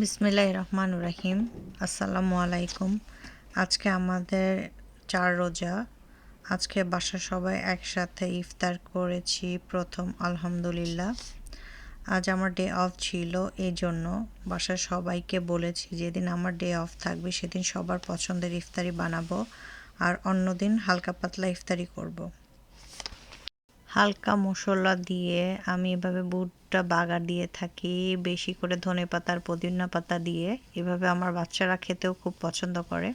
বিসমিল্লাহির রহমানির রহিম। আসসালামু আলাইকুম। আজকে আমাদের 4 রোজা। আজকে বাসার সবাই একসাথে ইফতার করেছি প্রথম, আলহামদুলিল্লাহ। আজ আমার ডে অফ ছিল, এই জন্য বাসার সবাইকে বলেছি যেদিন আমার ডে অফ থাকবে সেদিন সবার পছন্দের ইফতারি বানাবো, আর অন্যদিন হালকা পাতলা ইফতারি করব। হালকা মশলা দিয়ে আমি এভাবে বুটটা বাগার দিয়ে থাকি, বেশি করে ধনেপাতা আর পুদিনা পাতা দিয়ে। এভাবে আমার বাচ্চারা খেতেও খুব পছন্দ করে।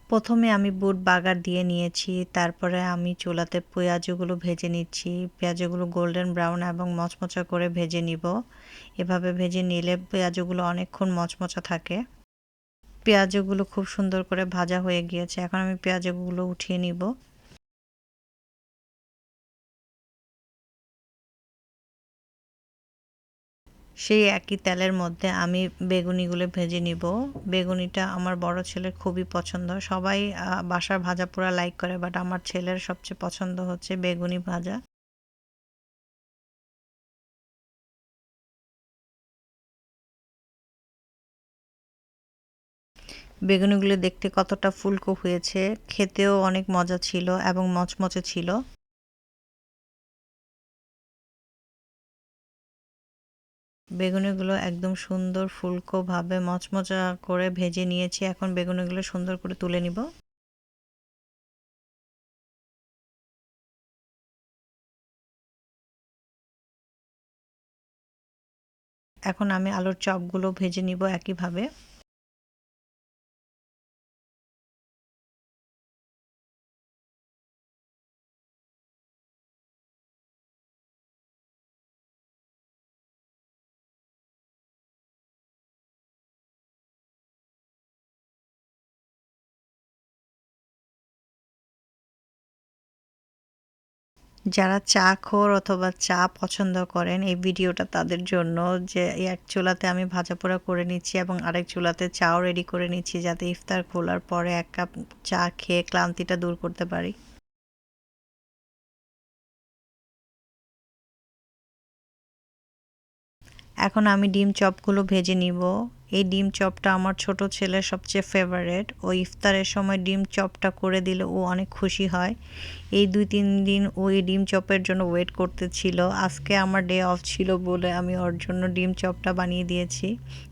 প্রথমে আমি বুট বাগার দিয়ে নিয়েছি, তারপরে আমি চুলাতে পেঁয়াজগুলো ভেজে নিচ্ছি। পেঁয়াজগুলো গোল্ডেন ব্রাউন এবং মচমচা করে ভেজে নিব। এভাবে ভেজে নিলে পেঁয়াজগুলো অনেকক্ষণ মচমচা থাকে। পেঁয়াজগুলো খুব সুন্দর করে ভাজা হয়ে গিয়েছে, এখন আমি পেঁয়াজগুলো উঠিয়ে নিব। সেই একই তেলের মধ্যে আমি বেগুনিগুলো ভেজে নিব। বেগুনিটা আমার বড় ছেলের খুবই পছন্দ। সবাই বাসার ভাজা পোড়া লাইক করে, বাট আমার ছেলের সবচেয়ে পছন্দ হচ্ছে বেগুনি ভাজা। বেগুনিগুলো দেখতে কতটা ফুলকো হয়েছে, খেতেও অনেক মজা ছিল এবং মচমচে ছিল। বেগুনিগুলো একদম সুন্দর ফুলকোভাবে মচমচা করে ভেজে নিয়েছি। এখন বেগুনিগুলো সুন্দর করে তুলে নিব। এখন আমি আলুর চপগুলো ভেজে নিব একইভাবে। যারা চা খোর অথবা চা পছন্দ করেন, এই ভিডিওটা তাদের জন্য। যে এক চুলাতে আমি ভাজা পোড়া করে নিচ্ছি এবং আরেক চুলাতে চাও রেডি করে নিচ্ছি, যাতে ইফতার খোলার পরে 1 কাপ চা খেয়ে ক্লান্তিটা দূর করতে পারি। এখন আমি ডিম চপগুলো ভেজে নিব। এই ডিম চপটা আমার ছোট ছেলের সবচেয়ে ফেভারিট। ও ইফতারের সময় ডিম চপটা করে দিলে ও অনেক খুশি হয়। এই 2-3 দিন ও এই ডিম চপের জন্য ওয়েট করতেছিল। আজকে আমার ডে অফ ছিল বলে আমি ওর জন্য ডিম চপটা বানিয়ে দিয়েছি।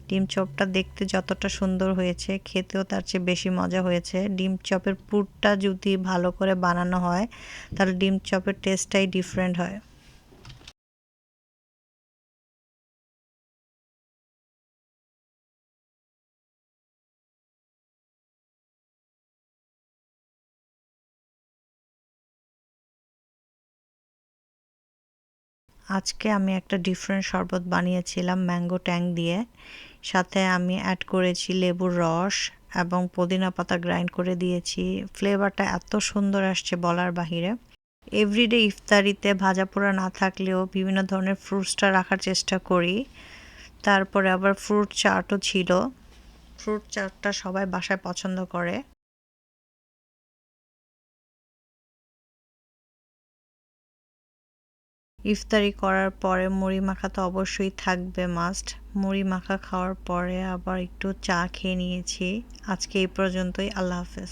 ডিম চপটা দেখতে যতটা সুন্দর হয়েছে, খেতেও তার চেয়ে বেশি মজা হয়েছে। ডিম চপের পুরটা যদি ভালো করে বানানো হয়, তাহলে ডিম চপের টেস্টটাই ডিফারেন্ট হয়। আজকে আমি একটা ডিফারেন্ট শরবত বানিয়েছিলাম ম্যাঙ্গো ট্যাং দিয়ে। সাথে আমি অ্যাড করেছি লেবুর রস এবং পুদিনা পাতা গ্রাইন্ড করে দিয়েছি। ফ্লেভারটা এত সুন্দর আসছে বলার বাহিরে। এভরিডে ইফতারিতে ভাজা পোড়া না থাকলেও বিভিন্ন ধরনের ফ্রুটসটা রাখার চেষ্টা করি। তারপরে আবার ফ্রুট চাটও ছিল। ফ্রুট চাটটা সবাই বাসায় পছন্দ করে। ইফতারি করার পরে মুড়ি মাখা তো অবশ্যই থাকবে, মাস্ট। মুড়ি মাখা খাওয়ার পরে আবার একটু চা খেয়ে নিয়েছি। আজকে এই পর্যন্তই। আল্লাহ হাফেজ।